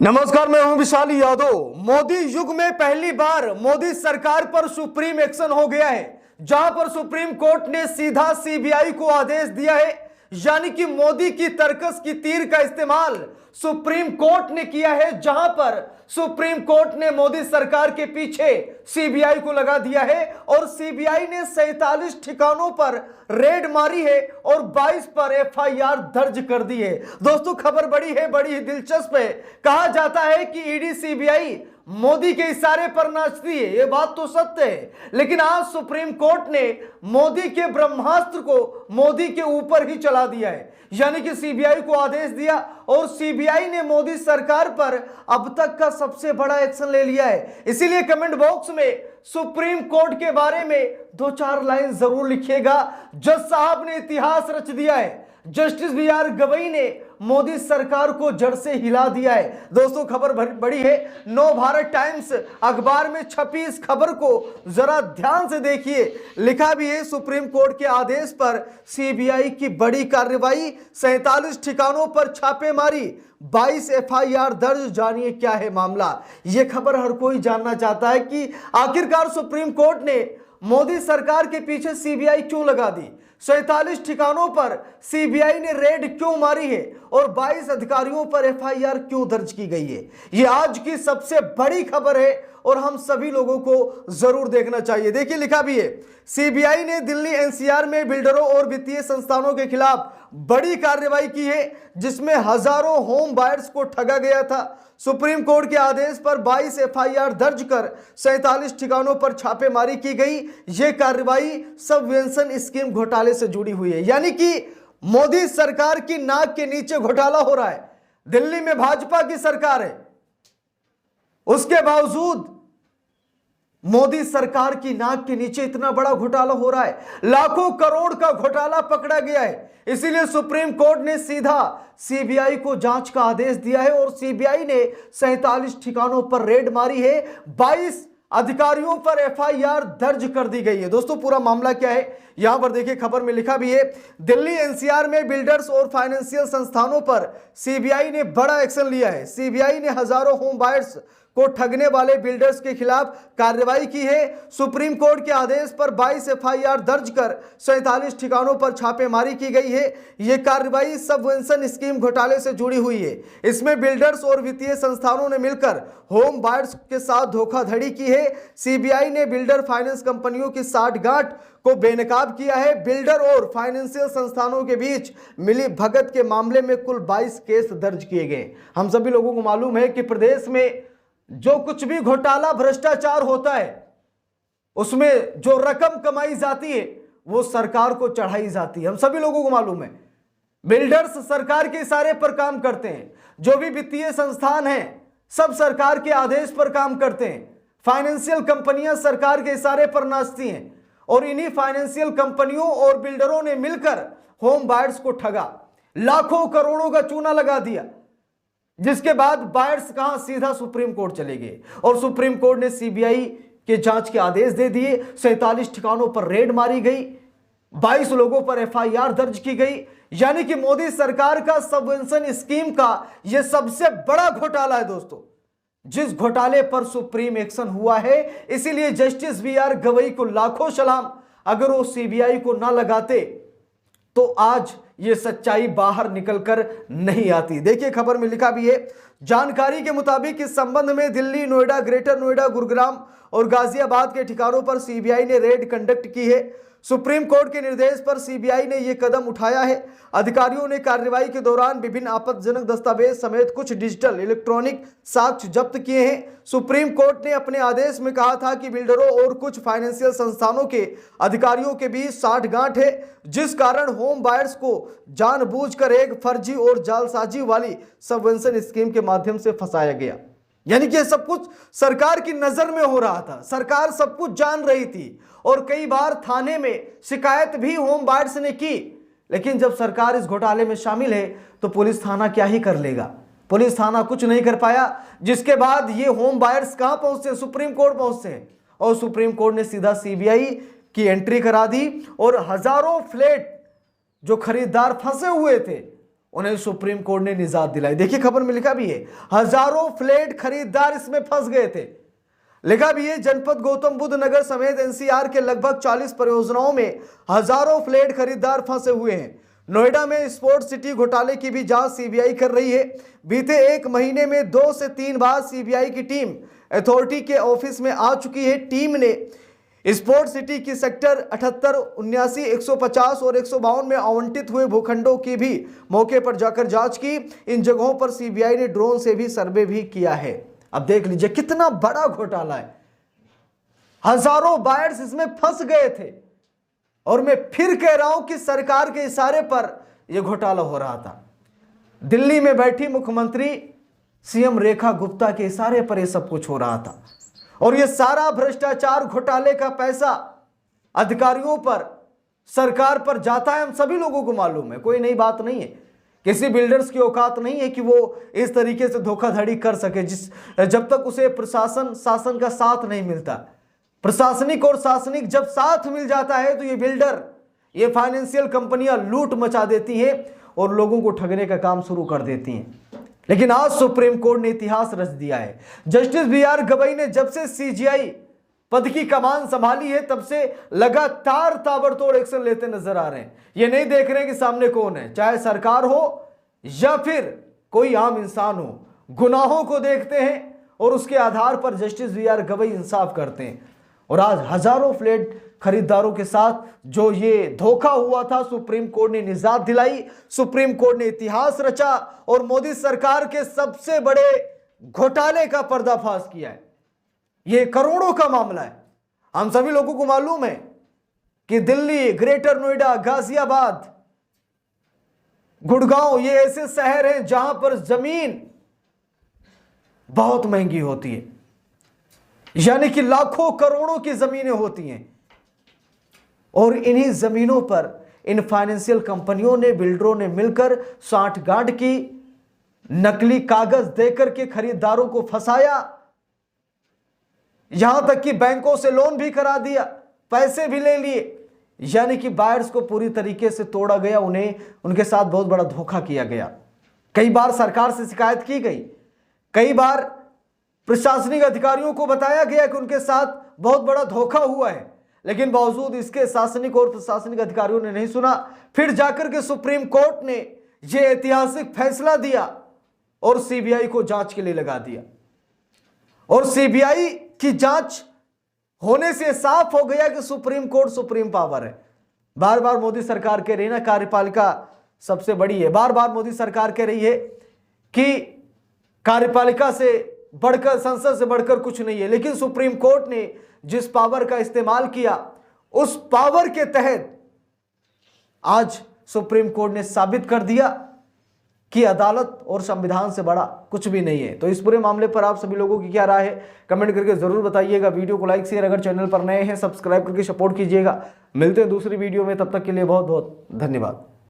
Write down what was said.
नमस्कार, मैं हूं विशाल यादव। मोदी युग में पहली बार मोदी सरकार पर सुप्रीम एक्शन हो गया है, जहां पर सुप्रीम कोर्ट ने सीधा सीबीआई को आदेश दिया है। यानी कि मोदी की तर्कस की तीर का इस्तेमाल सुप्रीम कोर्ट ने किया है, जहां पर सुप्रीम कोर्ट ने मोदी सरकार के पीछे सीबीआई को लगा दिया है और सीबीआई ने 47 ठिकानों पर रेड मारी है और 22 पर एफआईआर दर्ज कर दी है। दोस्तों, खबर बड़ी है, बड़ी ही दिलचस्प है। कहा जाता है कि ईडी सीबीआई मोदी के इशारे पर नाचती है, यह बात तो सत्य है। लेकिन आज सुप्रीम कोर्ट ने मोदी के ब्रह्मास्त्र को मोदी के ऊपर ही चला दिया है, यानी कि सीबीआई को आदेश दिया और सीबीआई ने मोदी सरकार पर अब तक का सबसे बड़ा एक्शन ले लिया है। इसीलिए कमेंट बॉक्स में सुप्रीम कोर्ट के बारे में 2-4 लाइन जरूर लिखिएगा। जज साहब ने इतिहास रच दिया है। Justice B R. गवई ने मोदी सरकार को जड़ से हिला दिया है। दोस्तों, खबर बड़ी है। नव भारत टाइम्स अखबार में छपी इस खबर को जरा ध्यान से देखिए। लिखा भी है, सुप्रीम कोर्ट के आदेश पर सीबीआई की बड़ी कार्रवाई, 47 ठिकानों पर छापेमारी, 22 एफआईआर दर्ज। जानिए क्या है मामला। यह खबर हर कोई जानना चाहता है कि आखिरकार सुप्रीम कोर्ट ने मोदी सरकार के पीछे सीबीआई क्यों लगा दी, 47 ठिकानों पर सीबीआई ने रेड क्यों मारी है और 22 अधिकारियों पर एफआईआर क्यों दर्ज की गई है। यह आज की सबसे बड़ी खबर है और हम सभी लोगों को जरूर देखना चाहिए। देखिए, लिखा भी है, सीबीआई ने दिल्ली एनसीआर में बिल्डरों और वित्तीय संस्थानों के खिलाफ बड़ी कार्रवाई की है, जिसमें हजारों होम बायर्स को ठगा गया था। सुप्रीम कोर्ट के आदेश पर 22 एफआईआर दर्ज कर 47 ठिकानों पर छापेमारी की गई। यह कार्रवाई सबवेंशन स्कीम घोटाले से जुड़ी हुई है। यानी कि मोदी सरकार की नाक के नीचे घोटाला हो रहा है। दिल्ली में भाजपा की सरकार है, उसके बावजूद मोदी सरकार की नाक के नीचे इतना बड़ा घोटाला हो रहा है। लाखों करोड़ का घोटाला पकड़ा गया है। इसीलिए सुप्रीम कोर्ट ने सीधा सीबीआई को जांच का आदेश दिया है और सीबीआई ने 47 ठिकानों पर रेड मारी है, 22 अधिकारियों पर एफआईआर दर्ज कर दी गई है। दोस्तों, पूरा मामला क्या है यहां पर देखिए। खबर में लिखा भी है, दिल्ली एनसीआर में बिल्डर्स और फाइनेंशियल संस्थानों पर सीबीआई ने बड़ा एक्शन लिया है। सीबीआई ने हजारों होम बायर्स को ठगने वाले बिल्डर्स के खिलाफ कार्रवाई की है। सुप्रीम कोर्ट के आदेश पर 22 एफआईआर दर्ज कर 47 ठिकानों पर छापेमारी की गई है। यह कार्रवाई सबवेंशन स्कीम घोटाले से जुड़ी हुई है। इसमें बिल्डर्स और वित्तीय संस्थानों ने मिलकर होम बायर्स के साथ धोखाधड़ी की है। सीबीआई ने बिल्डर फाइनेंस कंपनियों की साठगांठ को बेनकाब किया है। बिल्डर और फाइनेंशियल संस्थानों के बीच मिली भगत के मामले में कुल 22 केस दर्ज किए गए। हम सभी लोगों को मालूम है कि प्रदेश में जो कुछ भी घोटाला भ्रष्टाचार होता है, उसमें जो रकम कमाई जाती है वो सरकार को चढ़ाई जाती है। हम सभी लोगों को मालूम है। बिल्डर्स सरकार के इशारे पर काम करते हैं, जो भी वित्तीय संस्थान हैं सब सरकार के आदेश पर काम करते हैं। फाइनेंशियल कंपनियां सरकार के इशारे पर नाचती हैं और इन्हीं फाइनेंशियल कंपनियों और बिल्डरों ने मिलकर होम बायर्स को ठगा, लाखों करोड़ों का चूना लगा दिया। जिसके बाद बायर्स कहां, सीधा सुप्रीम कोर्ट चले गए और सुप्रीम कोर्ट ने सीबीआई के जांच के आदेश दे दिए। 47 ठिकानों पर रेड मारी गई, 22 लोगों पर एफआईआर दर्ज की गई। यानी कि मोदी सरकार का सबवेंशन स्कीम का यह सबसे बड़ा घोटाला है दोस्तों, जिस घोटाले पर सुप्रीम एक्शन हुआ है। इसीलिए जस्टिस बी.आर. गवई को लाखों सलाम। अगर वो सीबीआई को ना लगाते तो आज ये सच्चाई बाहर निकलकर नहीं आती। देखिए, खबर में लिखा भी है, जानकारी के मुताबिक इस संबंध में दिल्ली, नोएडा, ग्रेटर नोएडा, गुरुग्राम और गाजियाबाद के ठिकानों पर सीबीआई ने रेड कंडक्ट की है। सुप्रीम कोर्ट के निर्देश पर सीबीआई ने यह कदम उठाया है। अधिकारियों ने कार्रवाई के दौरान विभिन्न आपत्तिजनक दस्तावेज समेत कुछ डिजिटल इलेक्ट्रॉनिक साक्ष्य जब्त किए हैं। सुप्रीम कोर्ट ने अपने आदेश में कहा था कि बिल्डरों और कुछ फाइनेंशियल संस्थानों के अधिकारियों के बीच साठगांठ है, जिस कारण होम बायर्स को जानबूझकर एक फर्जी और जालसाजी वाली सबवेंशन स्कीम के माध्यम से फंसाया गया। यानी कि सब कुछ सरकार की नजर में हो रहा था, सरकार सब कुछ जान रही थी और कई बार थाने में शिकायत भी होम बायर्स ने की। लेकिन जब सरकार इस घोटाले में शामिल है तो पुलिस थाना क्या ही कर लेगा। पुलिस थाना कुछ नहीं कर पाया, जिसके बाद ये होम बायर्स कहां पहुंचते, सुप्रीम कोर्ट पहुंचते हैं और सुप्रीम कोर्ट ने सीधा सीबीआई की एंट्री करा दी और हजारों फ्लैट जो खरीदार फंसे हुए थे उन्हें सुप्रीम कोर्ट ने निजात दिलाई। देखिए खबर में लिखा भी है, हजारों फ्लैट खरीदार इसमें फंस गए थे। लिखा भी है, जनपद गौतम बुद्ध नगर समेत एनसीआर के लगभग 40 परियोजनाओं में हजारों फ्लैट खरीदार फंसे हुए हैं। नोएडा में स्पोर्ट्स सिटी घोटाले की भी जांच सीबीआई कर रही है। बीते एक महीने में 2 से 3 बार सीबीआई की टीम अथॉरिटी के ऑफिस में आ चुकी है। टीम ने स्पोर्ट्स सिटी की सेक्टर 78, 79, 150 और 152 में आवंटित हुए भूखंडों की भी मौके पर जाकर जांच की। इन जगहों पर सीबीआई ने ड्रोन से भी सर्वे भी किया है। अब देख लीजिए कितना बड़ा घोटाला है, हजारों बायर्स इसमें फंस गए थे। और मैं फिर कह रहा हूं कि सरकार के इशारे पर यह घोटाला हो रहा था। दिल्ली में बैठी मुख्यमंत्री सीएम रेखा गुप्ता के इशारे पर यह सब कुछ हो रहा था। और यह सारा भ्रष्टाचार घोटाले का पैसा अधिकारियों पर, सरकार पर जाता है, हम सभी लोगों को मालूम है, कोई नई बात नहीं है। किसी बिल्डर्स की औकात नहीं है कि वो इस तरीके से धोखाधड़ी कर सके जब तक उसे शासन का साथ नहीं मिलता। प्रशासनिक और शासनिक जब साथ मिल जाता है तो ये बिल्डर, ये फाइनेंशियल कंपनियां लूट मचा देती हैं और लोगों को ठगने का काम शुरू कर देती हैं। लेकिन आज सुप्रीम कोर्ट ने इतिहास रच दिया है। जस्टिस बीआर गवई ने जब से सीजीआई पद की कमान संभाली है तब से लगातार ताबड़तोड़ एक्शन लेते नजर आ रहे हैं। ये नहीं देख रहे हैं कि सामने कौन है, चाहे सरकार हो या फिर कोई आम इंसान हो, गुनाहों को देखते हैं और उसके आधार पर जस्टिस बीआर गवई इंसाफ करते हैं। और आज हजारों फ्लैट खरीदारों के साथ जो ये धोखा हुआ था, सुप्रीम कोर्ट ने निजात दिलाई, सुप्रीम कोर्ट ने इतिहास रचा और मोदी सरकार के सबसे बड़े घोटाले का पर्दाफाश किया है। ये करोड़ों का मामला है। हम सभी लोगों को मालूम है कि दिल्ली, ग्रेटर नोएडा, गाजियाबाद, गुड़गांव ये ऐसे शहर हैं जहां पर जमीन बहुत महंगी होती है, यानी कि लाखों करोड़ों की जमीनें होती हैं। और इन्हीं जमीनों पर इन फाइनेंशियल कंपनियों ने, बिल्डरों ने मिलकर साठगांठ की, नकली कागज देकर के खरीदारों को फंसाया, यहां तक कि बैंकों से लोन भी करा दिया, पैसे भी ले लिए। यानी कि बायर्स को पूरी तरीके से तोड़ा गया, उन्हें उनके साथ बहुत बड़ा धोखा किया गया। कई बार सरकार से शिकायत की गई, कई बार प्रशासनिक अधिकारियों को बताया गया कि उनके साथ बहुत बड़ा धोखा हुआ है, लेकिन बावजूद इसके शासनिक और प्रशासनिक अधिकारियों ने नहीं सुना। फिर जाकर के सुप्रीम कोर्ट ने यह ऐतिहासिक फैसला दिया और सीबीआई को जांच के लिए लगा दिया। और सीबीआई की जांच होने से साफ हो गया कि सुप्रीम कोर्ट सुप्रीम पावर है। बार बार मोदी सरकार कह रही है ना, कार्यपालिका सबसे बड़ी है। बार बार मोदी सरकार कह रही है कि कार्यपालिका से बढ़कर, संसद से बढ़कर कुछ नहीं है। लेकिन सुप्रीम कोर्ट ने जिस पावर का इस्तेमाल किया, उस पावर के तहत आज सुप्रीम कोर्ट ने साबित कर दिया कि अदालत और संविधान से बड़ा कुछ भी नहीं है। तो इस पूरे मामले पर आप सभी लोगों की क्या राय है, कमेंट करके जरूर बताइएगा। वीडियो को लाइक शेयर, अगर चैनल पर नए हैं सब्सक्राइब करके सपोर्ट कीजिएगा। मिलते हैं दूसरी वीडियो में, तब तक के लिए बहुत बहुत धन्यवाद।